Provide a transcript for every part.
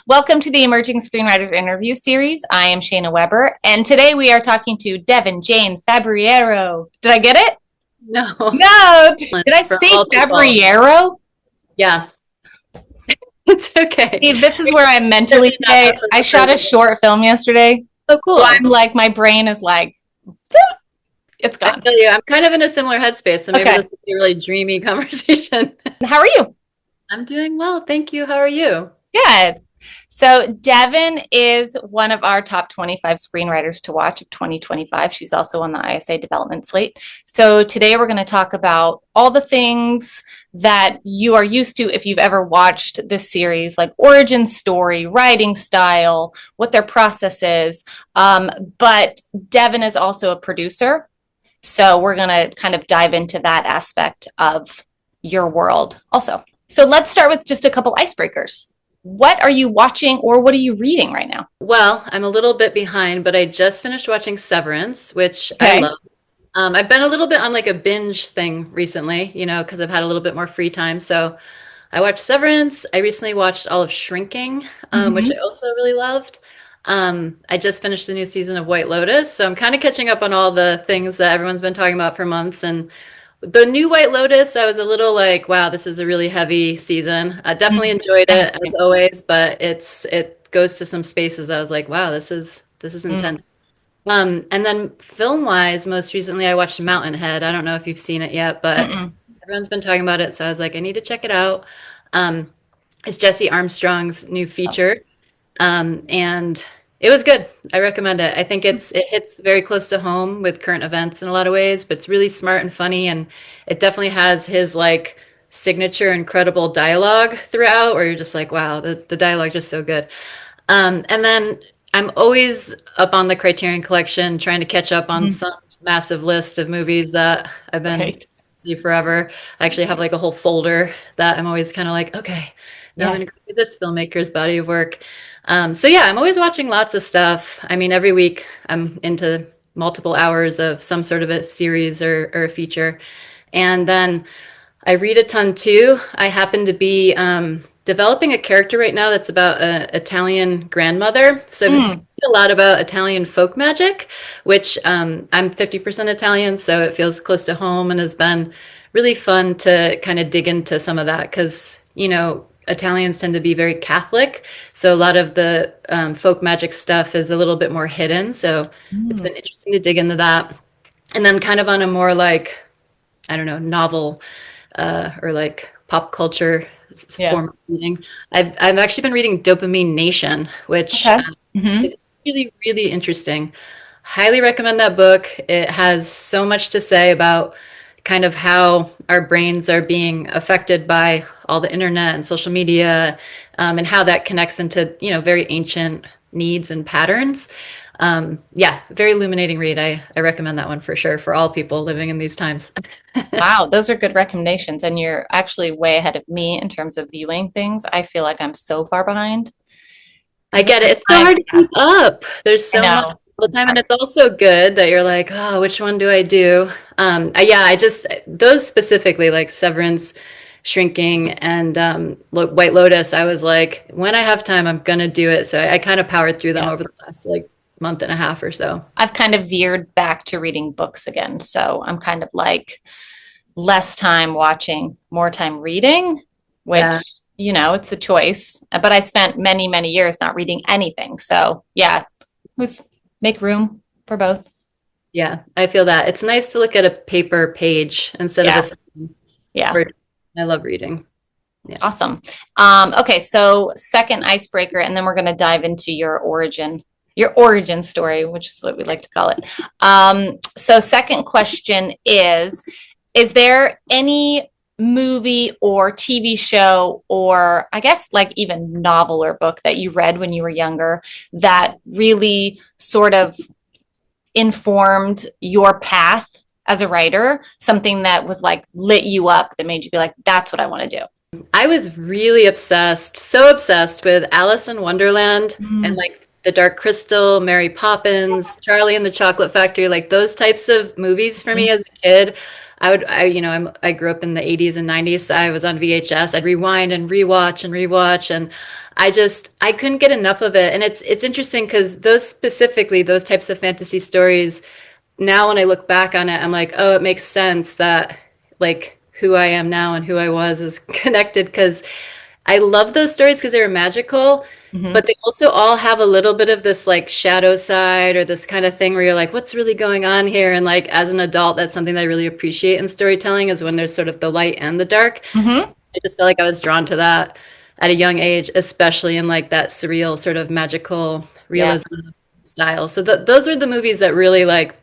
Welcome to the Emerging Screenwriters Interview Series. I am Shayna Weber, and today we are talking to Devin Jane Febbroriello. Did I get it? No. No. Did I say Febbroriello? Yeah. It's okay. See, this is where I'm mentally today. I shot a short film yesterday. Oh, cool. So I'm like, my brain is like, it's gone. I feel you. I'm kind of in a similar headspace, so maybe this will be a really dreamy conversation. How are you? I'm doing well. Thank you. How are you? Good. So Devin is one of our top 25 screenwriters to watch of 2025. She's also on the ISA Development Slate. So today we're going to talk about all the things that you are used to if you've ever watched this series, like origin story, writing style, what their process is. But Devin is also a producer. So we're going to kind of dive into that aspect of your world also. So let's start with just a couple icebreakers. What are you watching or what are you reading right now? Well, I'm a little bit behind, but I just finished watching Severance, which I love. I've been a little bit on like a binge thing recently, because I've had a little bit more free time. So I watched Severance. I recently watched all of Shrinking, which I also really loved. I just finished the new season of White Lotus. So I'm kind of catching up on all the things that everyone's been talking about for months. And the new White Lotus, I was a little like, wow, this is a really heavy season. I definitely enjoyed it as always, but it goes to some spaces I was like, wow, this is intense. And then film-wise, most recently I watched Mountainhead. I don't know if you've seen it yet, but everyone's been talking about it, so I was like, I need to check it out. It's Jesse Armstrong's new feature, and it was good. I recommend it. I think it hits very close to home with current events in a lot of ways, but it's really smart and funny, and it definitely has his like signature incredible dialogue throughout, where you're just like, wow, the dialogue is just so good. And then I'm always up on the Criterion Collection, trying to catch up on some massive list of movies that I've been see forever. I actually have like a whole folder that I'm always kind of like, okay, now I'm going to see this filmmaker's body of work. So yeah, I'm always watching lots of stuff. I mean, every week I'm into multiple hours of some sort of a series or a feature. And then I read a ton too. I happen to be developing a character right now that's about an Italian grandmother. So I've been thinking a lot about Italian folk magic, which I'm 50% Italian, so it feels close to home and has been really fun to kind of dig into some of that because, Italians tend to be very Catholic, so a lot of the folk magic stuff is a little bit more hidden. So it's been interesting to dig into that. And then kind of on a more like, I don't know, novel or like pop culture form of reading, I've actually been reading Dopamine Nation, which is really, really interesting. Highly recommend that book. It has so much to say about kind of how our brains are being affected by all the internet and social media, and how that connects into, very ancient needs and patterns. Very illuminating read. I recommend that one for sure for all people living in these times. Wow, those are good recommendations. And you're actually way ahead of me in terms of viewing things. I feel like I'm so far behind. I get it. It's so hard to keep up. There's so much all the time, and it's also good that you're like, oh, which one do I do? I just those specifically like Severance, Shrinking, and White Lotus. I was like, when I have time, I'm gonna do it. So I kind of powered through them over the last like month and a half or so. I've kind of veered back to reading books again, so I'm kind of like less time watching, more time reading, which it's a choice. But I spent many, many years not reading anything. So yeah, make room for both. Yeah, I feel that. It's nice to look at a paper page instead of a screen. Yeah. I love reading. Yeah. Awesome. Okay, so second icebreaker, and then we're going to dive into your origin story, which is what we like to call it. So second question is there any movie or TV show or I guess like even novel or book that you read when you were younger that really sort of informed your path as a writer, something that was like lit you up that made you be like, that's what I want to do? I was really so obsessed with Alice in Wonderland and like The Dark Crystal, Mary Poppins, Charlie and the Chocolate Factory, like those types of movies for me as a kid. I grew up in the 80s and 90s, so I was on VHS. I'd rewind and rewatch, and I couldn't get enough of it. And it's interesting because those types of fantasy stories, now when I look back on it, I'm like, oh, it makes sense that like who I am now and who I was is connected because I love those stories because they were magical, Hmm. but they also all have a little bit of this like shadow side or this kind of thing where you're like, what's really going on here? And like as an adult, that's something that I really appreciate in storytelling is when there's sort of the light and the dark. Hmm. I just felt like I was drawn to that at a young age, especially in like that surreal sort of magical Yeah. realism style. So those are the movies that really like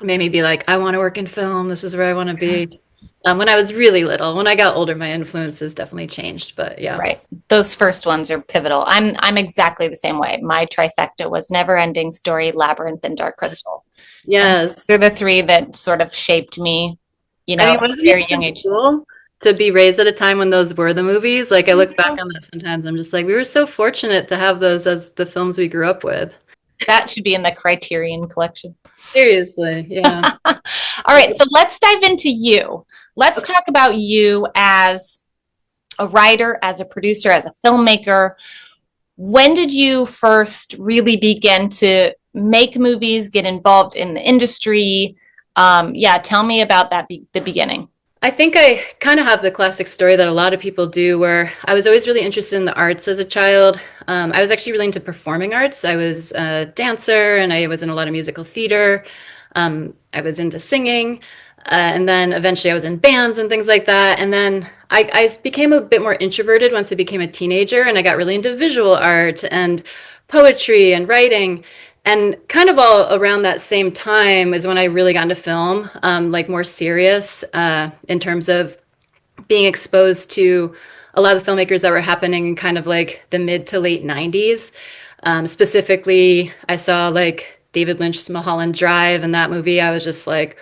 made me be like, I want to work in film. This is where I want to be. When I was really little, when I got older, my influences definitely changed. But yeah, Right. Those first ones are pivotal. I'm exactly the same way. My trifecta was Never Ending Story, Labyrinth, and Dark Crystal. And they're yes. the three that sort of shaped me, I at mean, a wasn't it very so young age. cool to be raised at a time when those were the movies? Like I I look back know. on that sometimes, I'm just like, we were so fortunate to have those as the films we grew up with. That should be in the Criterion collection. Seriously, yeah. All right, so let's dive into you. Let's talk about you as a writer, as a producer, as a filmmaker. When did you first really begin to make movies, get involved in the industry? Yeah, tell me about the beginning. I think I kind of have the classic story that a lot of people do, where I was always really interested in the arts as a child. I was actually really into performing arts. I was a dancer and I was in a lot of musical theater. I was into singing. And then eventually I was in bands and things like that. And then I became a bit more introverted once I became a teenager and I got really into visual art and poetry and writing. And kind of all around that same time is when I really got into film, like more serious in terms of being exposed to a lot of the filmmakers that were happening in kind of like the mid to late 90s. Specifically, I saw like David Lynch's Mulholland Drive and that movie. I was just like,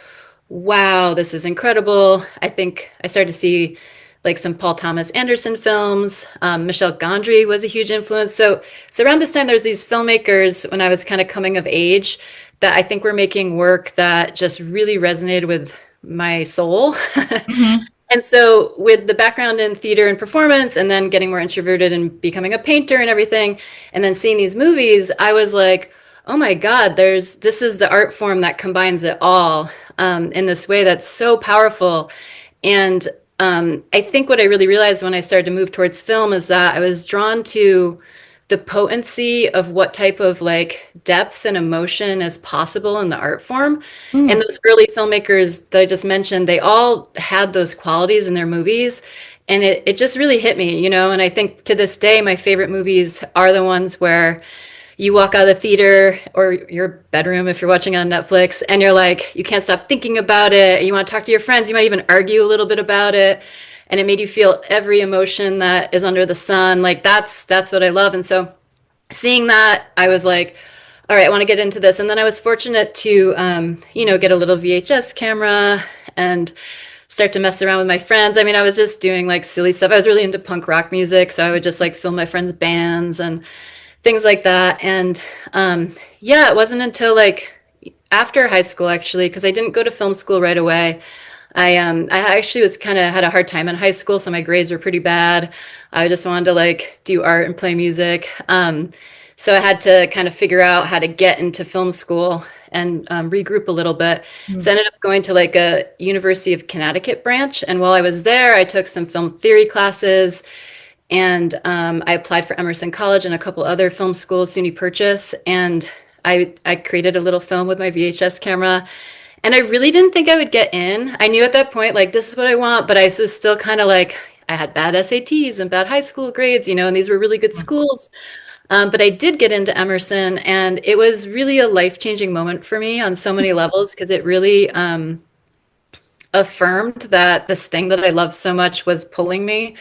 wow, this is incredible. I think I started to see like some Paul Thomas Anderson films. Michel Gondry was a huge influence. So around this time, there's these filmmakers when I was kind of coming of age that I think were making work that just really resonated with my soul. Mm-hmm. And so, with the background in theater and performance, and then getting more introverted and becoming a painter and everything, and then seeing these movies, I was like, oh my God, this is the art form that combines it all in this way that's so powerful. And I think what I really realized when I started to move towards film is that I was drawn to the potency of what type of like depth and emotion is possible in the art form. And Mm. those early filmmakers that I just mentioned, they all had those qualities in their movies. And it just really hit me, you know. And I think to this day, my favorite movies are the ones where you walk out of the theater or your bedroom if you're watching on Netflix and you're like, you can't stop thinking about it. You want to talk to your friends. You might even argue a little bit about it. And it made you feel every emotion that is under the sun. Like that's what I love. And so seeing that, I was like, all right, I want to get into this. And then I was fortunate to, get a little VHS camera and start to mess around with my friends. I mean, I was just doing like silly stuff. I was really into punk rock music. So I would just like film my friends' bands and things like that. And yeah, it wasn't until like after high school actually, because I didn't go to film school right away. I actually was kind of had a hard time in high school, so my grades were pretty bad. I just wanted to like do art and play music. So I had to kind of figure out how to get into film school and regroup a little bit. So I ended up going to like a University of Connecticut branch, and while I was there, I took some film theory classes and I applied for Emerson College and a couple other film schools, SUNY Purchase, and I created a little film with my VHS camera. And I really didn't think I would get in. I knew at that point, like, this is what I want, but I was still kind of like, I had bad SATs and bad high school grades, and these were really good schools. But I did get into Emerson, and it was really a life-changing moment for me on so many levels because it really affirmed that this thing that I love so much was pulling me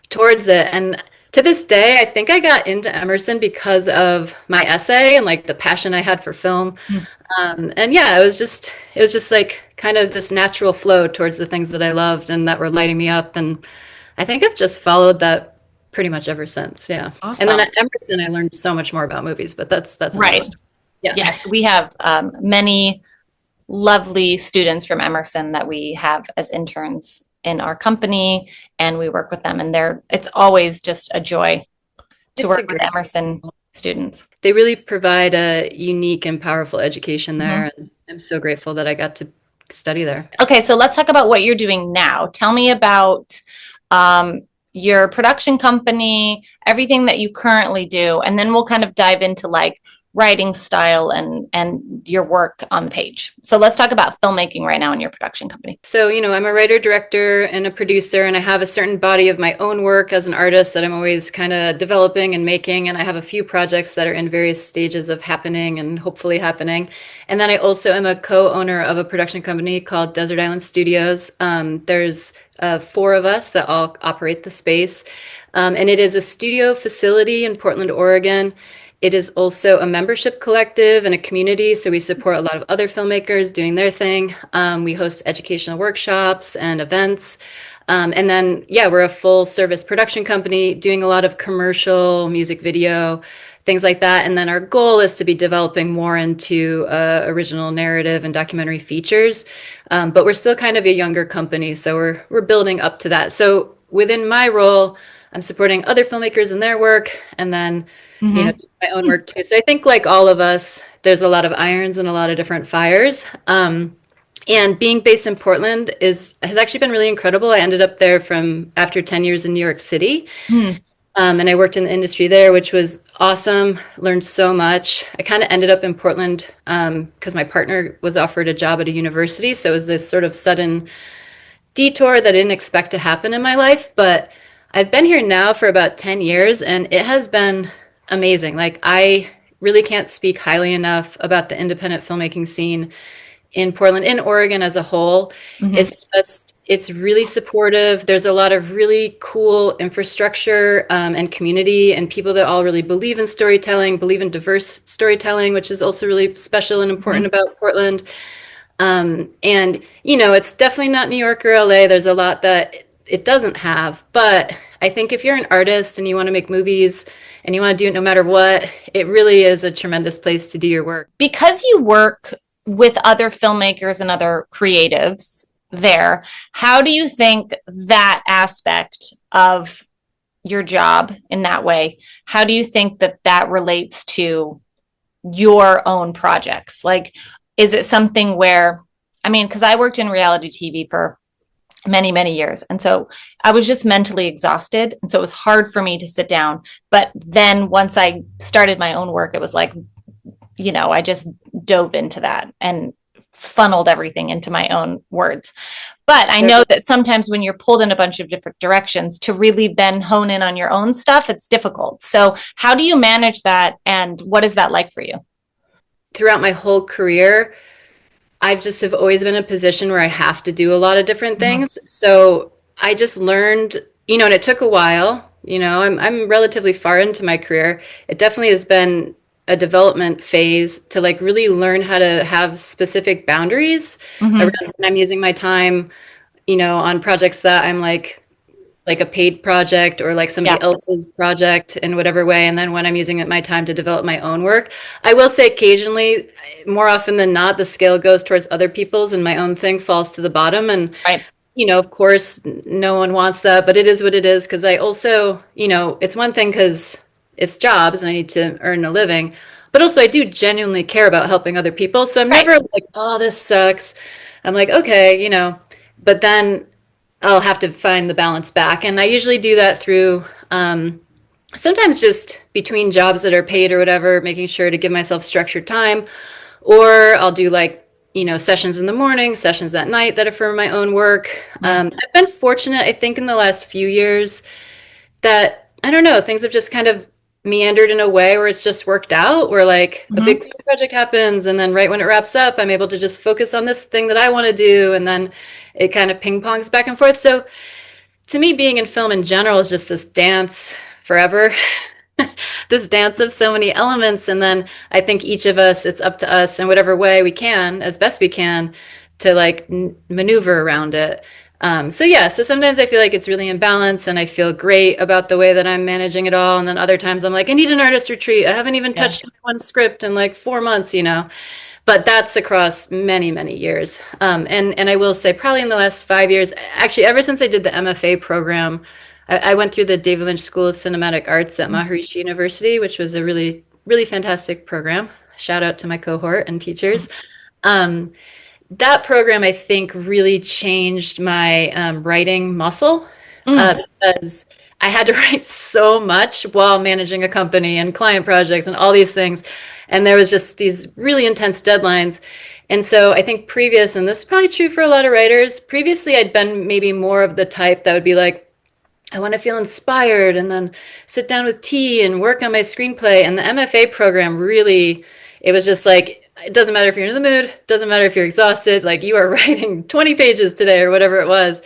towards it. And to this day, I think I got into Emerson because of my essay and like the passion I had for film. And yeah, it was just like kind of this natural flow towards the things that I loved and that were lighting me up. And I think I've just followed that pretty much ever since. Yeah. And then Awesome. at Emerson, I learned so much more about movies, but that's another Right. story. Yeah. Yes, we have many. lovely students from Emerson that we have as interns in our company, and we work with them. And it's always just a joy to It's a work with great. Emerson students. They really provide a unique and powerful education Mhm. there, and I'm so grateful that I got to study there. Okay, so let's talk about what you're doing now. Tell me about um, your production company, everything that you currently do, and then we'll kind of dive into like writing style and your work on the page. So let's talk about filmmaking right now in your production company. So, I'm a writer, director, and a producer, and I have a certain body of my own work as an artist that I'm always kind of developing and making. And I have a few projects that are in various stages of happening and hopefully happening. And then I also am a co-owner of a production company called Desert Island Studios. There's four of us that all operate the space. And it is a studio facility in Portland, Oregon. It is also a membership collective and a community, so we support a lot of other filmmakers doing their thing. We host educational workshops and events. And then, yeah, we're a full service production company doing a lot of commercial, music video, things like that. And then our goal is to be developing more into original narrative and documentary features. But we're still kind of a younger company, so we're building up to that. So within my role, I'm supporting other filmmakers in their work, and then Mm-hmm. my own work too. So I think like all of us, there's a lot of irons and a lot of different fires. And being based in Portland has actually been really incredible. I ended up there from after 10 years in New York City. Mm-hmm. And I worked in the industry there, which was awesome. Learned so much. I kind of ended up in Portland because my partner was offered a job at a university. So it was this sort of sudden detour that I didn't expect to happen in my life. But I've been here now for about 10 years, and it has been amazing. Like, I really can't speak highly enough about the independent filmmaking scene in Portland, in Oregon as a whole. Mm-hmm. It's really supportive. There's a lot of really cool infrastructure and community and people that all really believe in storytelling, believe in diverse storytelling, which is also really special and important Mm-hmm. about Portland. And, it's definitely not New York or LA. There's a lot that it doesn't have. But I think if you're an artist and you want to make movies and you want to do it no matter what, it really is a tremendous place to do your work. Because you work with other filmmakers and other creatives there, how do you think that aspect of your job in that way, how do you think that that relates to your own projects? Like, is it something where, I mean, because I worked in reality TV for many, many years. And so I was just mentally exhausted. And so it was hard for me to sit down. But then once I started my own work, it was like, I just dove into that and funneled everything into my own words. But I know that sometimes when you're pulled in a bunch of different directions to really then hone in on your own stuff, it's difficult. So how do you manage that? And what is that like for you? Throughout my whole career, I've just have always been in a position where I have to do a lot of different Mm-hmm. things. So I just learned, and it took a while. I'm relatively far into my career. It definitely has been a development phase to like really learn how to have specific boundaries Mm-hmm. around when I'm using my time, on projects that I'm like a paid project or like Yeah. somebody else's project in whatever way. And then when I'm using my time to develop my own work, I will say occasionally, more often than not, the scale goes towards other people's and my own thing falls to the bottom. And, Right. of course, no one wants that, but it is what it is. Because I also, it's one thing because it's jobs and I need to earn a living. But also, I do genuinely care about helping other people. So I'm Right. never like, oh, this sucks. I'm like, okay, but then I'll have to find the balance back. And I usually do that through sometimes just between jobs that are paid or whatever, making sure to give myself structured time. Or I'll do like, sessions in the morning, sessions at night that are for my own work. Mm-hmm. I've been fortunate, I think, in the last few years that, I don't know, things have just kind of meandered in a way where it's just worked out, where like a Mm-hmm. big project happens and then right when it wraps up, I'm able to just focus on this thing that I want to do. And then it kind of ping pongs back and forth. So to me, being in film in general is just this dance forever, this dance of so many elements. And then I think each of us, it's up to us in whatever way we can, as best we can, to like maneuver around it. So yeah, so sometimes I feel like it's really in balance and I feel great about the way that I'm managing it all. And then other times I'm like, I need an artist retreat. I haven't even Yeah. touched one script in like 4 months. but that's across many, many years. And I will say, probably in the last 5 years, actually, ever since I did the MFA program, I went through the David Lynch School of Cinematic Arts at Maharishi University, which was a really, really fantastic program. Shout out to my cohort and teachers. Um, that program, I think, really changed my writing muscle Mm. because I had to write so much while managing a company and client projects and all these things. And there was just these really intense deadlines. And so I think and this is probably true for a lot of writers, previously I'd been maybe more of the type that would be like, I want to feel inspired and then sit down with tea and work on my screenplay. And the MFA program really, it was just like, it doesn't matter if you're in the mood, doesn't matter if you're exhausted, like you are writing 20 pages today or whatever it was.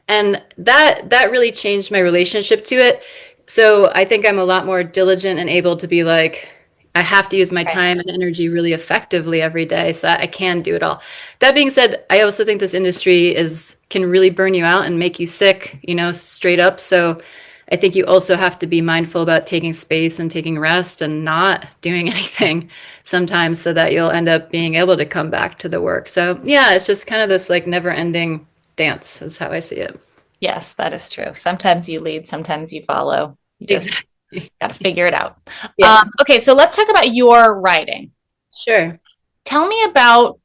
And that really changed my relationship to it. So I think I'm a lot more diligent and able to be like, I have to use my Right. time and energy really effectively every day so that I can do it all. That being said, I also think this industry is can really burn you out and make you sick, straight up. So I think you also have to be mindful about taking space and taking rest and not doing anything sometimes so that you'll end up being able to come back to the work. So yeah, it's just kind of this like never ending dance is how I see it. Yes, that is true. Sometimes you lead, sometimes you follow. You just Exactly. got to figure it out. Yeah, Okay, so let's talk about your writing. sure. Tell me about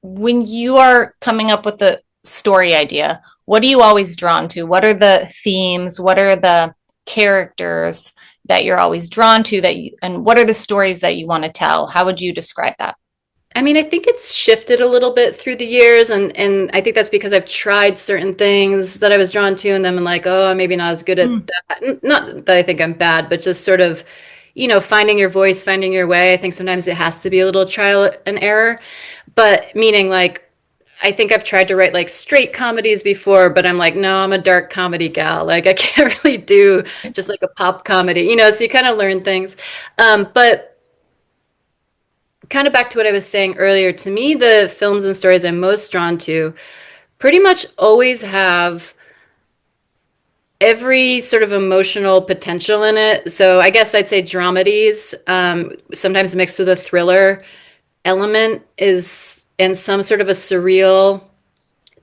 when you are coming up with the story idea. What are you always drawn to? What are the themes? What are the characters that you're always drawn to and what are the stories that you want to tell? How would you describe that? I mean, I think it's shifted a little bit through the years, and I think that's because I've tried certain things that I was drawn to, and then I'm like, oh, I'm maybe not as good at Mm. that. Not that I think I'm bad, but just sort of, finding your voice, finding your way. I think sometimes it has to be a little trial and error, but meaning like, I think I've tried to write like straight comedies before, but I'm like, no, I'm a dark comedy gal. Like, I can't really do just like a pop comedy, so you kind of learn things. But kind of back to what I was saying earlier, to me, the films and stories I'm most drawn to pretty much always have every sort of emotional potential in it. So I guess I'd say dramedies, sometimes mixed with a thriller element is, and some sort of a surreal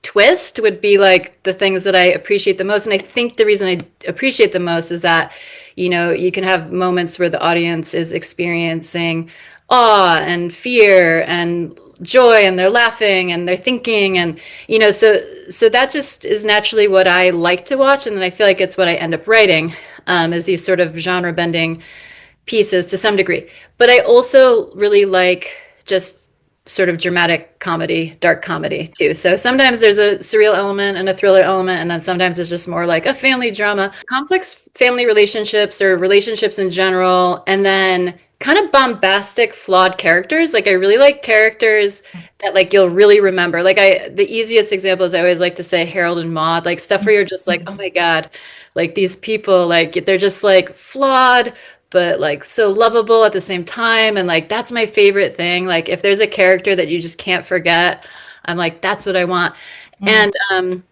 twist would be like the things that I appreciate the most. And I think the reason I appreciate the most is that, you can have moments where the audience is experiencing awe and fear and joy and they're laughing and they're thinking and so that just is naturally what I like to watch, and then I feel like it's what I end up writing, is these sort of genre bending pieces to some degree. But I also really like just sort of dramatic comedy, dark comedy too. So sometimes there's a surreal element and a thriller element, and then sometimes it's just more like a family drama, complex family relationships or relationships in general, and then kind of bombastic, flawed characters. Like I really like characters that like you'll really remember. Like the easiest example is I always like to say Harold and Maude, like stuff where you're just like, oh my God, like these people, like they're just like flawed, but like so lovable at the same time. And like that's my favorite thing. Like if there's a character that you just can't forget, I'm like, that's what I want. Mm.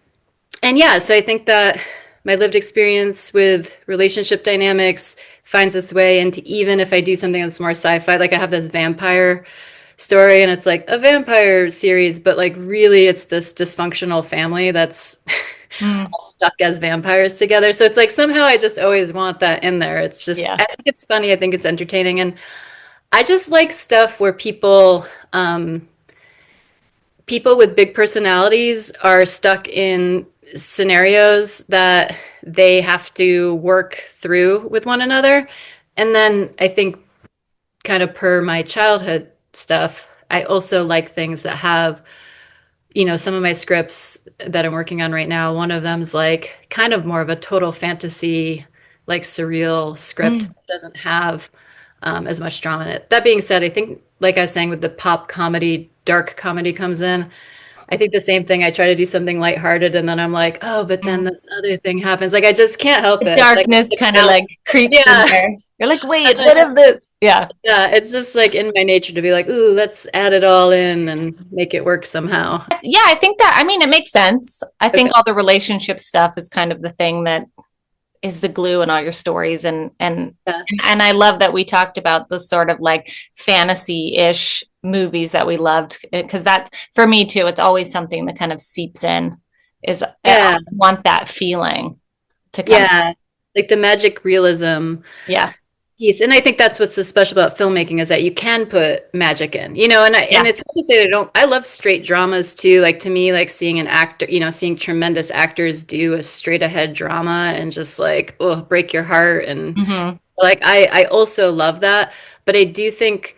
And yeah, so I think that my lived experience with relationship dynamics finds its way into, even if I do something that's more sci-fi, like I have this vampire story and it's like a vampire series, but like really it's this dysfunctional family that's Mm. all stuck as vampires together. So it's like somehow I just always want that in there. It's just, Yeah. I think it's funny, I think it's entertaining, and I just like stuff where people with big personalities are stuck in scenarios that they have to work through with one another. And then I think, kind of per my childhood stuff, I also like things that have, some of my scripts that I'm working on right now. One of them's like kind of more of a total fantasy, like surreal script Mm. that doesn't have as much drama in it. That being said, I think, like I was saying, with the pop comedy, dark comedy comes in. I think the same thing. I try to do something lighthearted, and then I'm like, oh, but then Mm. this other thing happens. Like I just can't help The it. Like darkness the kind of balance. like creeps in Yeah, there. You're like, wait, I'm like, what of this? Yeah. yeah. It's just like in my nature to be like, ooh, let's add it all in and make it work somehow. Yeah, I think that, I mean, it makes sense. I think Okay. all the relationship stuff is kind of the thing that is the glue in all your stories and Yeah. and I love that we talked about the sort of like fantasy-ish movies that we loved, because that for me too, it's always something that kind of seeps in, is I Yeah. want that feeling to come. Yeah. Like the magic realism Yeah. piece. And I think that's what's so special about filmmaking is that you can put magic in, and Yeah. it's not to say that I love straight dramas too. Like to me, like seeing an actor, seeing tremendous actors do a straight ahead drama and just like, oh, break your heart. And Hmm. like, I also love that. But I do think,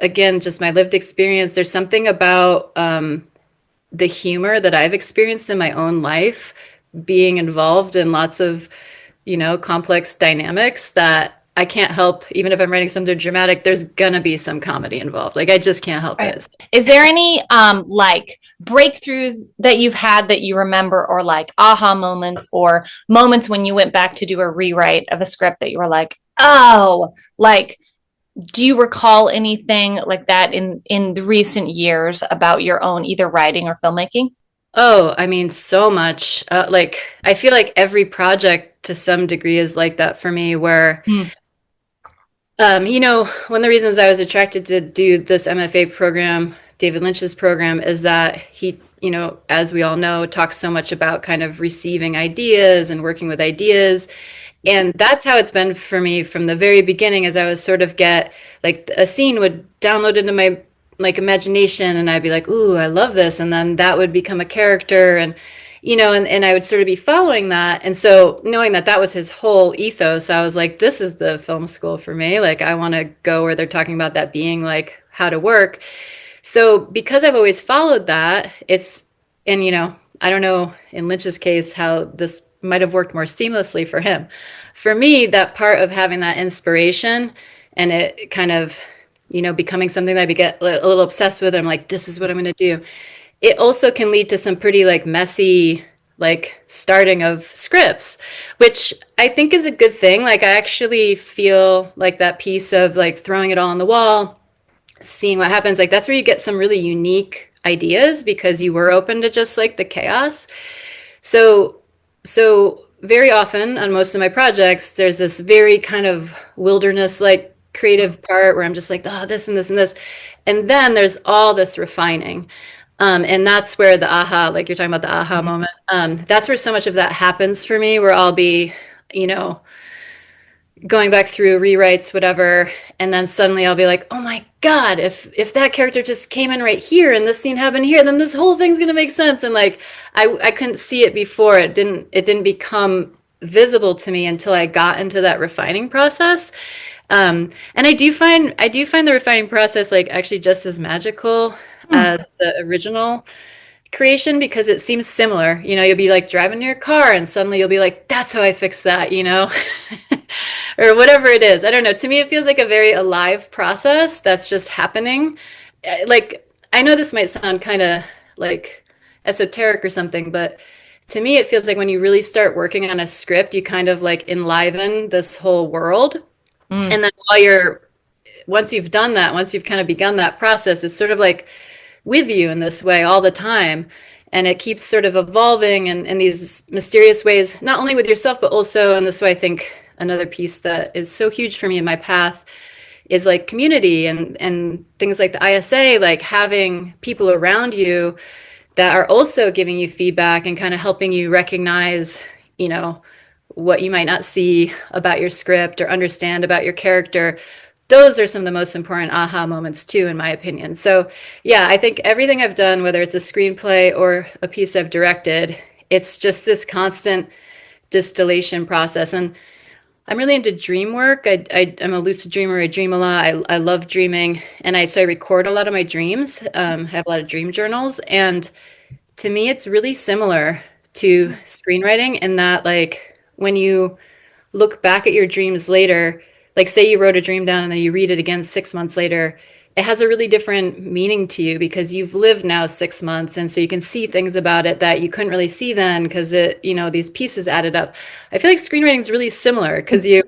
again, just my lived experience, there's something about the humor that I've experienced in my own life, being involved in lots of, complex dynamics that I can't help, even if I'm writing something dramatic, there's gonna be some comedy involved. Like I just can't help Right. it. Is there any like breakthroughs that you've had that you remember, or like aha moments, or moments when you went back to do a rewrite of a script that you were like, oh, like do you recall anything like that in the recent years about your own either writing or filmmaking? Oh, I mean, so much. Like I feel like every project to some degree is like that for me, where Mm. one of the reasons I was attracted to do this MFA program, David Lynch's program, is that he, as we all know, talks so much about kind of receiving ideas and working with ideas. And that's how it's been for me from the very beginning, as I was sort of get like a scene would download into my like imagination and I'd be like, ooh, I love this. And then that would become a character and I would sort of be following that. And so knowing that that was his whole ethos, I was like, this is the film school for me. Like I want to go where they're talking about that being like how to work. So because I've always followed that, and I don't know in Lynch's case how this might have worked more seamlessly for him. For me, that part of having that inspiration and it kind of, becoming something that I get a little obsessed with, I'm like, this is what I'm going to do. It also can lead to some pretty like messy like starting of scripts, which I think is a good thing. Like I actually feel like that piece of like throwing it all on the wall, seeing what happens, like that's where you get some really unique ideas because you were open to just like the chaos. So so very often on most of my projects there's this very kind of wilderness like creative part where I'm just like, oh, this and this and this, and then there's all this refining. And that's where the aha, like you're talking about the aha Mhm. moment, that's where so much of that happens for me, where I'll be, you know going back through rewrites, whatever, and then suddenly I'll be like, oh my god, if that character just came in right here and this scene happened here, then this whole thing's gonna make sense. And like I couldn't see it before. It didn't become visible to me until I got into that refining process. And I do find the refining process like actually just as magical Mm. as the original creation, because it seems similar. You'll be like driving your car and suddenly you'll be like, that's how I fix that. Or whatever it is. I don't know. To me, it feels like a very alive process that's just happening. Like, I know this might sound kind of like esoteric or something, but to me, it feels like when you really start working on a script, you kind of like enliven this whole world. Mm. And then once you've done that, once you've kind of begun that process, it's sort of like with you in this way all the time. And it keeps sort of evolving in these mysterious ways, not only with yourself, but also in this way. I think another piece that is so huge for me in my path is like community and things like the ISA, like having people around you that are also giving you feedback and kind of helping you recognize, what you might not see about your script or understand about your character. Those are some of the most important aha moments too, in my opinion. So yeah, I think everything I've done, whether it's a screenplay or a piece I've directed, it's just this constant distillation process. And I'm really into dream work. I'm a lucid dreamer. I dream a lot. I love dreaming. And so I record a lot of my dreams. I have a lot of dream journals. And to me, it's really similar to screenwriting in that, like, when you look back at your dreams later, like, say you wrote a dream down and then you read it again 6 months later, it has a really different meaning to you because you've lived now 6 months. And so you can see things about it that you couldn't really see then because these pieces added up. I feel like screenwriting is really similar because you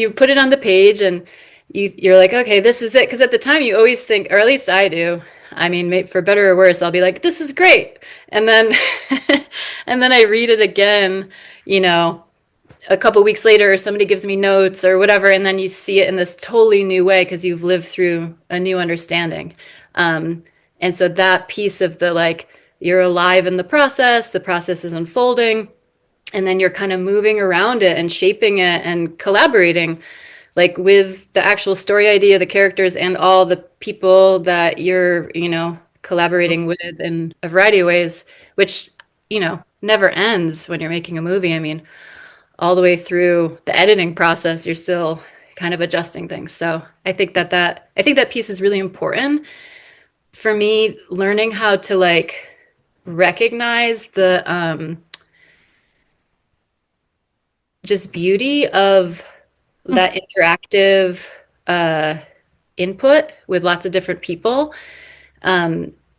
put it on the page and you're like, okay, this is it. Because at the time you always think, or at least I do. I mean, for better or worse, I'll be like, this is great. And then, and then I read it again, you know, a couple weeks later somebody gives me notes or whatever, and then you see it in this totally new way because you've lived through a new understanding. And so that piece of the like, you're alive in the process is unfolding, and then you're kind of moving around it and shaping it and collaborating like with the actual story idea, the characters, and all the people that you're, collaborating with in a variety of ways, which, never ends when you're making a movie. I mean, all the way through the editing process, you're still kind of adjusting things. So I think that piece is really important for me, learning how to like recognize the just beauty of that interactive input with lots of different people.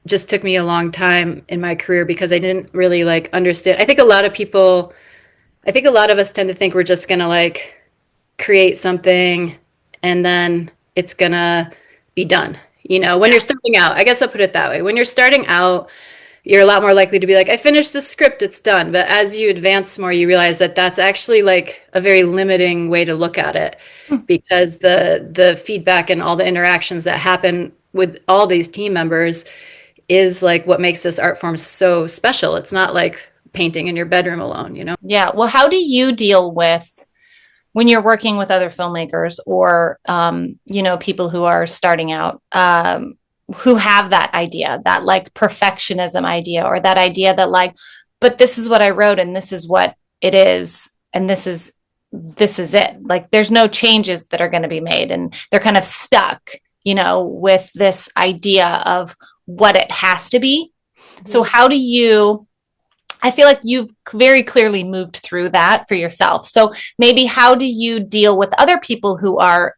Just took me a long time in my career because I didn't really like understand. I think a lot of us tend to think we're just gonna like create something and then it's gonna be done. When you're starting out, I guess I'll put it that way. When you're starting out, you're a lot more likely to be like, I finished the script, it's done. But as you advance more, you realize that that's actually like a very limiting way to look at it, because the feedback and all the interactions that happen with all these team members is like what makes this art form so special. It's not like painting in your bedroom alone. Yeah. Well, how do you deal with when you're working with other filmmakers or, people who are starting out, who have that idea, that like perfectionism idea, or that idea that like, but this is what I wrote and this is what it is. And this is it. Like there's no changes that are going to be made. And they're kind of stuck, with this idea of what it has to be. So how do you, I feel like you've very clearly moved through that for yourself. So maybe how do you deal with other people who are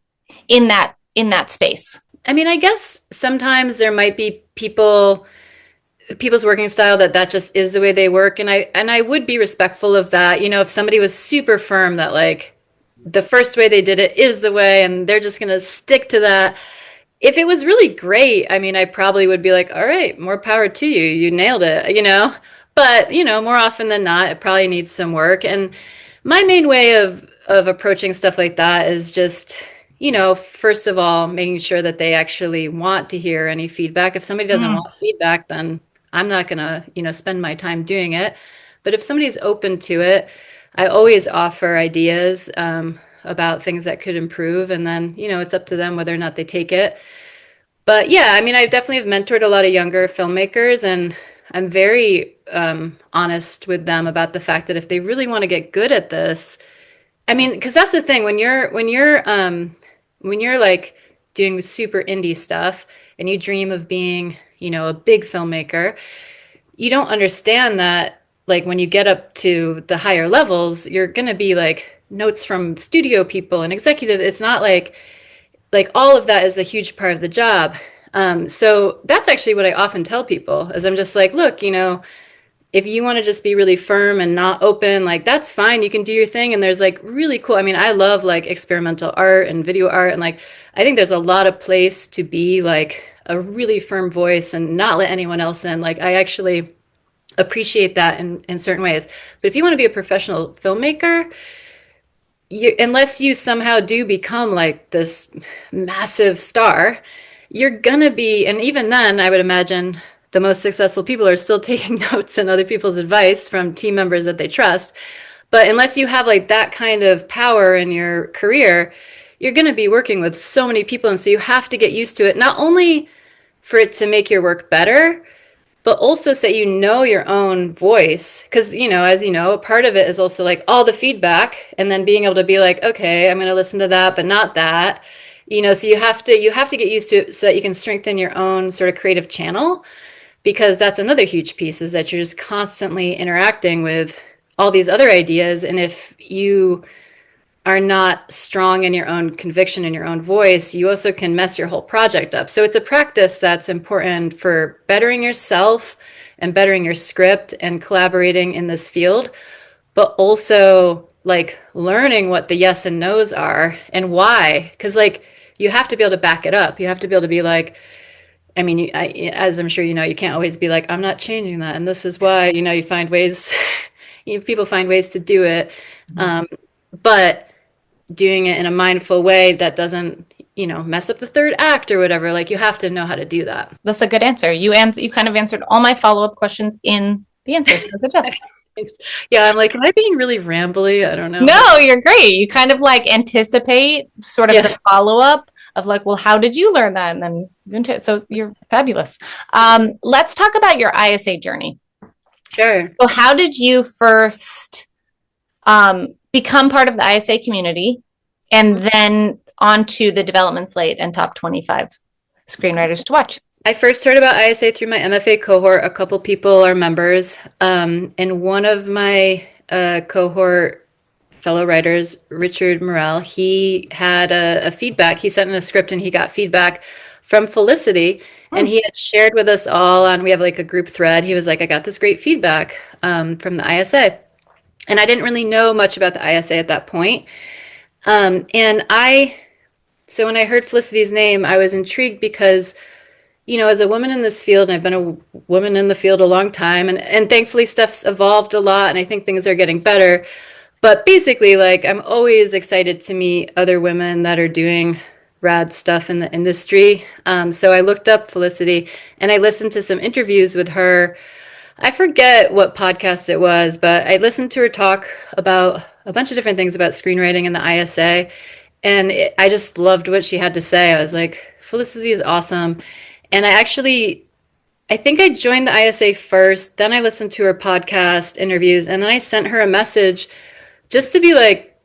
in that space? I mean, I guess sometimes there might be people's working style that just is the way they work, and I would be respectful of that. If somebody was super firm that like the first way they did it is the way and they're just going to stick to that. If it was really great, I mean, I probably would be like, all right, more power to you. You nailed it. But, more often than not, it probably needs some work. And my main way of approaching stuff like that is just, first of all, making sure that they actually want to hear any feedback. If somebody doesn't want feedback, then I'm not going to, spend my time doing it. But if somebody's open to it, I always offer ideas about things that could improve. And then, it's up to them whether or not they take it. But yeah, I mean, I definitely have mentored a lot of younger filmmakers, and I'm very honest with them about the fact that if they really want to get good at this, I mean, because that's the thing, when you're like doing super indie stuff and you dream of being, a big filmmaker, you don't understand that like when you get up to the higher levels, you're gonna be like notes from studio people and executive. It's not like all of that is a huge part of the job. So that's actually what I often tell people is I'm just like, look, if you want to just be really firm and not open, like that's fine. You can do your thing. And there's like really cool. I mean, I love like experimental art and video art. And like, I think there's a lot of place to be like a really firm voice and not let anyone else in. Like, I actually appreciate that in certain ways. But if you want to be a professional filmmaker, unless you somehow do become like this massive star, you're gonna be, and even then, I would imagine the most successful people are still taking notes and other people's advice from team members that they trust. But unless you have like that kind of power in your career, you're gonna be working with so many people. And so you have to get used to it, not only for it to make your work better, but also so your own voice. Because, as you know, part of it is also like all the feedback and then being able to be like, okay, I'm going to listen to that, but not that. So you have to get used to it so that you can strengthen your own sort of creative channel, because that's another huge piece, is that you're just constantly interacting with all these other ideas. And if you are not strong in your own conviction and your own voice, you also can mess your whole project up. So it's a practice that's important for bettering yourself and bettering your script and collaborating in this field, but also like learning what the yes and no's are and why. Because like you have to be able to back it up. You have to be able to be like, I mean, as I'm sure you can't always be like, I'm not changing that. And this is why, you find ways, people find ways to do it. but doing it in a mindful way that doesn't, mess up the third act or whatever. Like you have to know how to do that. That's a good answer. You kind of answered all my follow-up questions in the answers. So good job. Yeah, I'm like, am I being really rambly? I don't know. No, you're great. You kind of like anticipate sort of Yeah, the follow-up of like, well, how did you learn that? And then into it. So you're fabulous. Let's talk about your ISA journey. sure. So how did you first become part of the ISA community and then onto the Development Slate and top 25 screenwriters to watch? I first heard about ISA through my MFA cohort. A couple people are members, and one of my cohort fellow writers, Richard Morel, he had a feedback. He sent in a script and he got feedback from Felicity, and he had shared with us all on. We have like a group thread. He was like, "I got this great feedback from the ISA," and I didn't really know much about the ISA at that point. And so when I heard Felicity's name, I was intrigued because as a woman in this field, and I've been a woman in the field a long time, and thankfully stuff's evolved a lot, and I think things are getting better. But basically, like, I'm always excited to meet other women that are doing rad stuff in the industry. So I looked up Felicity and I listened to some interviews with her. I forget what podcast it was, but I listened to her talk about a bunch of different things about screenwriting in the ISA. And I just loved what she had to say. I was like, Felicity is awesome. And I think I joined the ISA first, then I listened to her podcast interviews, and then I sent her a message just to be like,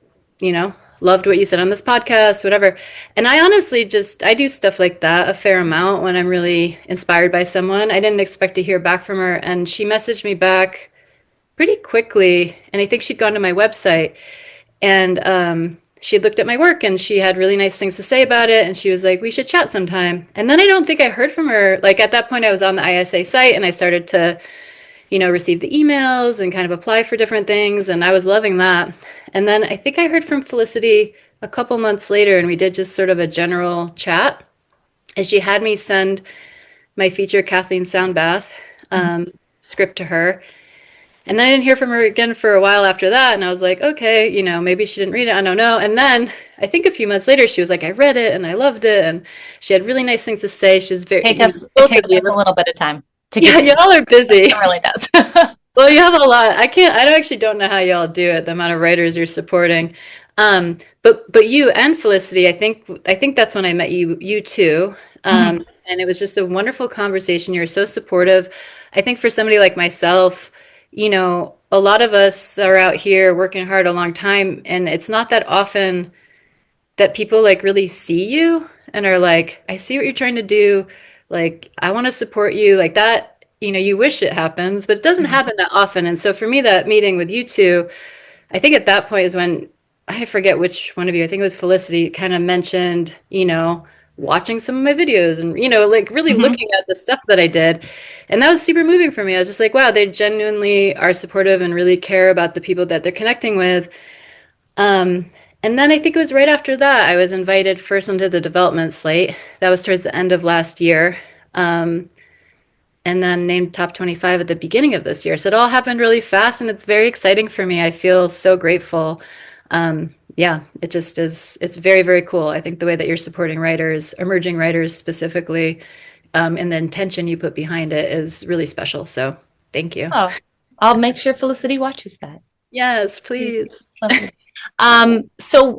loved what you said on this podcast, whatever. And I honestly I do stuff like that a fair amount when I'm really inspired by someone. I didn't expect to hear back from her, and she messaged me back pretty quickly, and I think she'd gone to my website, and she had looked at my work and she had really nice things to say about it. And she was like, we should chat sometime. And then I don't think I heard from her. Like at that point, I was on the ISA site and I started to, receive the emails and kind of apply for different things. And I was loving that. And then I think I heard from Felicity a couple months later and we did just sort of a general chat. And she had me send my feature, Kathleen Soundbath, script to her. And then I didn't hear from her again for a while after that. And I was like, okay, maybe she didn't read it. I don't know. And then I think a few months later, she was like, I read it and I loved it. And she had really nice things to say. She's very, It takes us a little bit of time to yeah, get. y'all are busy. It really does. Well, you have a lot. I don't know how y'all do it, the amount of writers you're supporting. But you and Felicity, I think that's when I met you too. And it was just a wonderful conversation. You're so supportive. I think for somebody like myself, a lot of us are out here working hard a long time, and it's not that often that people like really see you and are like, I see what you're trying to do. Like, I want to support you like that. You wish it happens, but it doesn't happen that often. And so for me, that meeting with you two, I think at that point is when I forget which one of you, I think it was Felicity, kind of mentioned, watching some of my videos and, like really looking at the stuff that I did. And that was super moving for me. I was just like, wow, they genuinely are supportive and really care about the people that they're connecting with. And then I think it was right after that, I was invited first onto the Development Slate. That was towards the end of last year. And then named top 25 at the beginning of this year. So it all happened really fast and it's very exciting for me. I feel so grateful. Yeah, it just is. It's very, very cool. I think the way that you're supporting writers, emerging writers specifically, and the intention you put behind it is really special. So thank you. Oh, I'll make sure Felicity watches that. Yes, please. So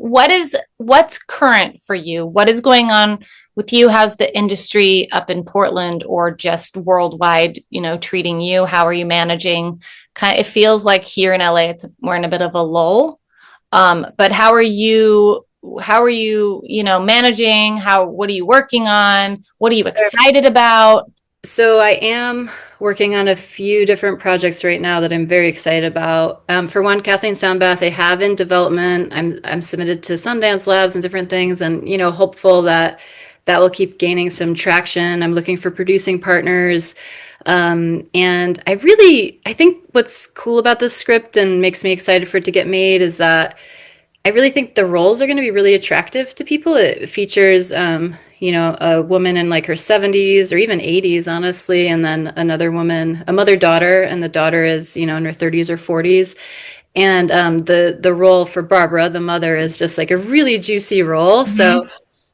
what's current for you? What is going on with you? How's the industry up in Portland or just worldwide, treating you? How are you managing? It feels like here in LA, we're in a bit of a lull. But how are you, managing? What are you working on? What are you excited about? So I am working on a few different projects right now that I'm very excited about. For one, Kathleen Soundbath, I have in development. I'm submitted to Sundance Labs and different things, and hopeful that will keep gaining some traction. I'm looking for producing partners. And I think what's cool about this script and makes me excited for it to get made is that I really think the roles are going to be really attractive to people. It features, a woman in like her 70s or even 80s, honestly, and then another woman, a mother-daughter, and the daughter is, in her 30s or 40s. And the role for Barbara, the mother, is just like a really juicy role. Mhm. So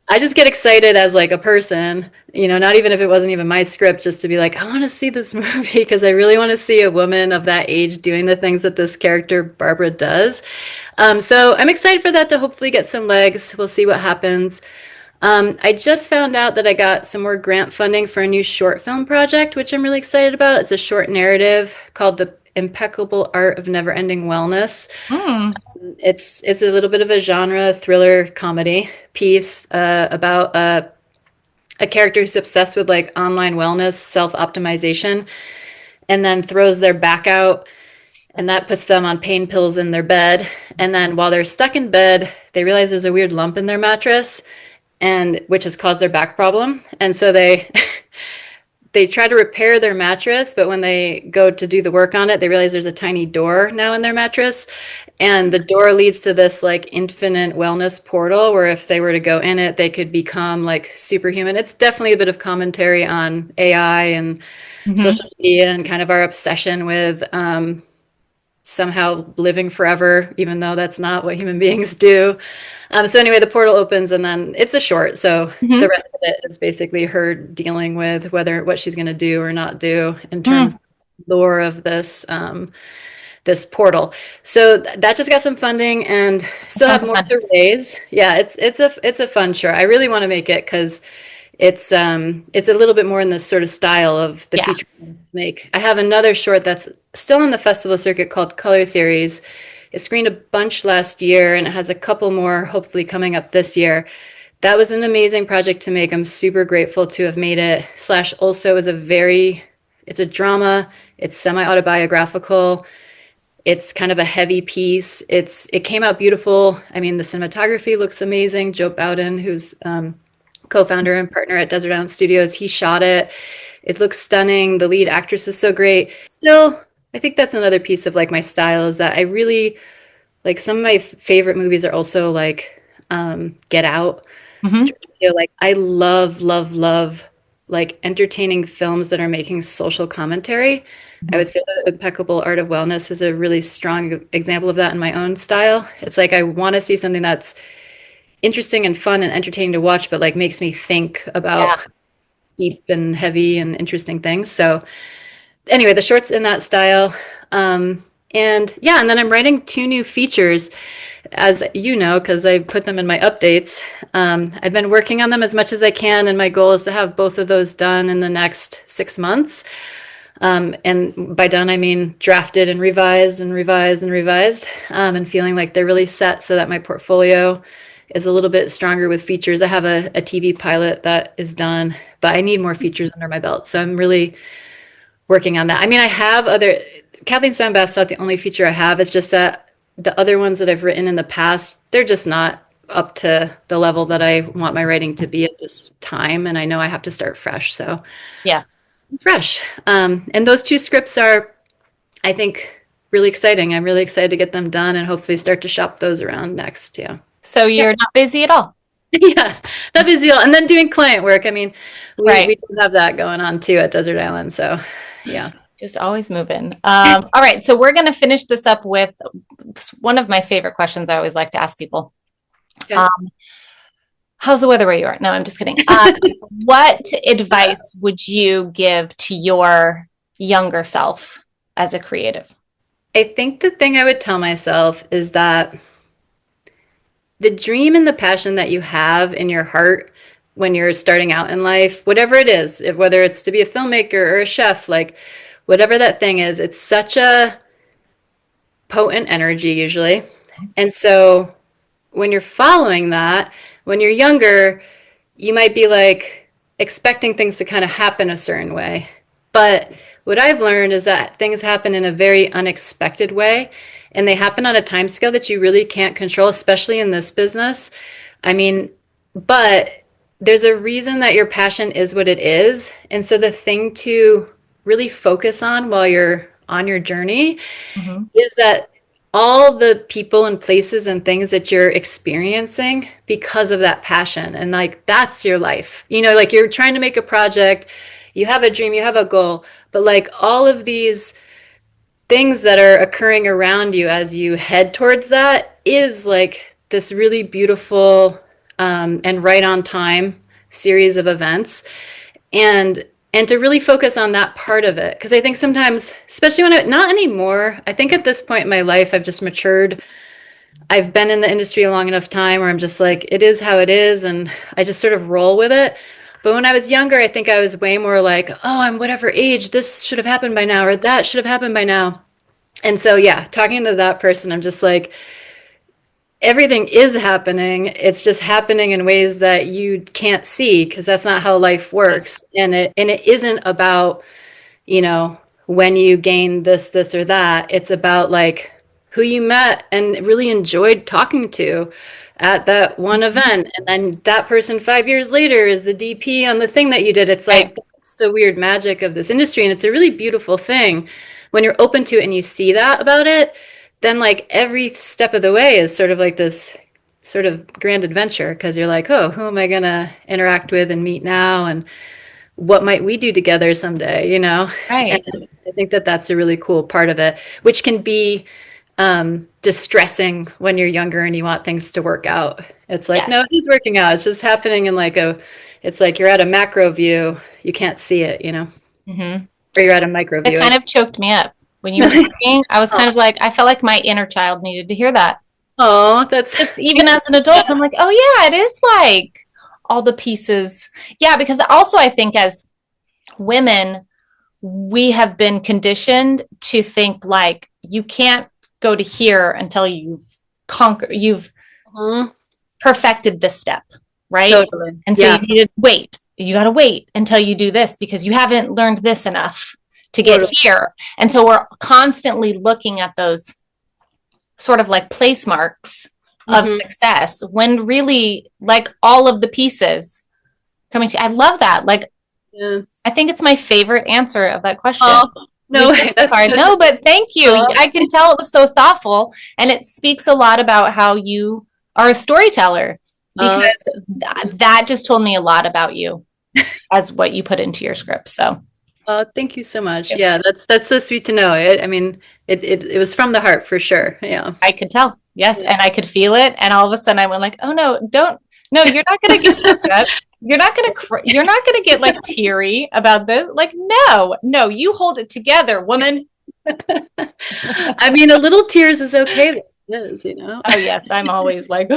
I just get excited as like a person, not even if it wasn't even my script, just to be like, I want to see this movie because I really want to see a woman of that age doing the things that this character Barbara does. So I'm excited for that to hopefully get some legs. We'll see what happens. I just found out that I got some more grant funding for a new short film project, which I'm really excited about. It's a short narrative called The Impeccable Art of Never-Ending Wellness. Mm. It's a little bit of a genre thriller comedy piece about a character who's obsessed with like online wellness, self-optimization, and then throws their back out, and that puts them on pain pills in their bed. And then while they're stuck in bed, they realize there's a weird lump in their mattress, and which has caused their back problem. And so they they try to repair their mattress, but when they go to do the work on it, they realize there's a tiny door now in their mattress. And the door leads to this like infinite wellness portal where if they were to go in it, they could become like superhuman. It's definitely a bit of commentary on AI and Mhm. social media and kind of our obsession with somehow living forever, even though that's not what human beings do. So anyway, the portal opens and then it's a short. So the Mhm. rest of it is basically her dealing with what she's going to do or not do in terms Mm. of lore of this portal. So that just got some funding and That still have sounds more fun. to raise. Yeah, it's a fun short. I really want to make it because it's a little bit more in the sort of style of the Yeah. features I make. I have another short that's still on the festival circuit called Color Theories. It screened a bunch last year and it has a couple more hopefully coming up this year. That was an amazing project to make. I'm super grateful to have made it. Slash also is it's a drama. It's semi-autobiographical. It's kind of a heavy piece. It came out beautiful. I mean, the cinematography looks amazing. Joe Bowden, who's co-founder and partner at Desert Island Studios, he shot it. It looks stunning. The lead actress is so great. Still, I think that's another piece of like my style is that I really like some of my favorite movies are also like Get Out. Hmm. Like I love like entertaining films that are making social commentary. I Hmm. would say the Impeccable Art of Wellness is a really strong example of that in my own style. It's like I want to see something that's interesting and fun and entertaining to watch, but like makes me think Yeah. about deep and heavy and interesting things. So anyway, the shorts in that style. And yeah, and then I'm writing two new features, as you know, because I put them in my updates. I've been working on them as much as I can, and my goal is to have both of those done in the next 6 months. And by done, I mean drafted and revised and revised and revised, and feeling like they're really set so that my portfolio is a little bit stronger with features. I have a TV pilot that is done, but I need more features under my belt. So I'm really working on that. I mean, I have other, Kathleen Sandbath's not the only feature I have. It's just that the other ones that I've written in the past, they're just not up to the level that I want my writing to be at this time. And I know I have to start fresh. So Yeah. fresh. And those two scripts are, I think, really exciting. I'm really excited to get them done and hopefully start to shop those around next. Yeah. So Yeah. you're not busy at all. Yeah. That is deal. And then doing client work. I mean, we Right. do have that going on too at Desert Island. So yeah. Just always moving. All right. So we're going to finish this up with one of my favorite questions I always like to ask people. Okay. Um, how's the weather where you are? No, I'm just kidding. What advice would you give to your younger self as a creative? I think the thing I would tell myself is that the dream and the passion that you have in your heart when you're starting out in life, whatever it is, whether it's to be a filmmaker or a chef, like whatever that thing is, it's such a potent energy usually. And so when you're following that, when you're younger, you might be like expecting things to kind of happen a certain way. But what I've learned is that things happen in a very unexpected way and they happen on a time scale that you really can't control, especially in this business. I mean, but there's a reason that your passion is what it is. And so the thing to really focus on while you're on your journey Mm-hmm. is that all the people and places and things that you're experiencing because of that passion and like that's your life, like you're trying to make a project, you have a dream, you have a goal, but like all of these things that are occurring around you as you head towards that is like this really beautiful and right on time series of events. And to really focus on that part of it, because I think sometimes, especially when not anymore, I think at this point in my life I've just matured. I've been in the industry a long enough time where I'm just like, it is how it is, and I just sort of roll with it. But when I was younger, I think I was way more like, oh, I'm whatever age, this should have happened by now, or that should have happened by now. And so, yeah, talking to that person, I'm just like, everything is happening. It's just happening in ways that you can't see because that's not how life works. And it isn't about, when you gain this or that. It's about like who you met and really enjoyed talking to at that one event. And then that person 5 years later is the DP on the thing that you did. It's like, that's the weird magic of this industry. And it's a really beautiful thing when you're open to it and you see that about it. Then like every step of the way is sort of like this sort of grand adventure because you're like, oh, who am I going to interact with and meet now? And what might we do together someday, Right. And I think that that's a really cool part of it, which can be distressing when you're younger and you want things to work out. It's like, no, it's working out. It's just happening in like it's like you're at a macro view. You can't see it, Mm-hmm. or you're at a micro view. It kind of choked me up when you were talking. I was kind of like, I felt like my inner child needed to hear that. Oh, that's Just even as an adult, I'm like, oh yeah, it is like all the pieces. Yeah, because also I think as women, we have been conditioned to think like you can't go to here until you've perfected this step, right? Totally. And so you need to wait. You got to wait until you do this because you haven't learned this enough to get here. And so we're constantly looking at those sort of like place marks of success when really like all of the pieces coming to, I love that. Like, I think it's my favorite answer of that question. No, no, but thank you. I can tell it was so thoughtful and it speaks a lot about how you are a storyteller because that just told me a lot about you as what you put into your script. So thank you so much. Yeah, that's so sweet to know. I mean, it was from the heart for sure. Yeah, I could tell. Yes, and I could feel it. And all of a sudden, I went like, "Oh no, don't! No, you're not going to get that. You're not going to. You're not going to get like teary about this. Like, no, you hold it together, woman." I mean, a little tears is okay. It is, Oh yes, I'm always like,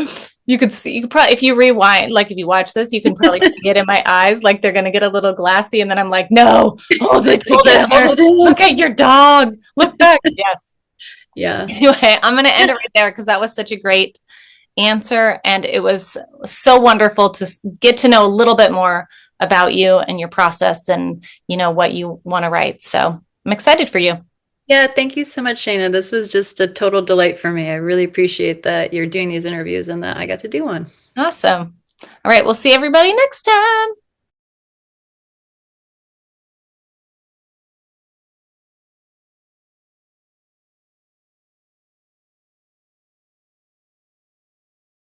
you could probably if you rewind, like if you watch this, you can probably see it in my eyes, like they're gonna get a little glassy, and then I'm like, no, hold it together. Look at your dog. Look back. Yes. Yeah. Anyway, I'm gonna end it right there because that was such a great answer, and it was so wonderful to get to know a little bit more about you and your process, and what you want to write. So I'm excited for you. Yeah, thank you so much, Shayna. This was just a total delight for me. I really appreciate that you're doing these interviews and that I got to do one. Awesome. All right, we'll see everybody next time.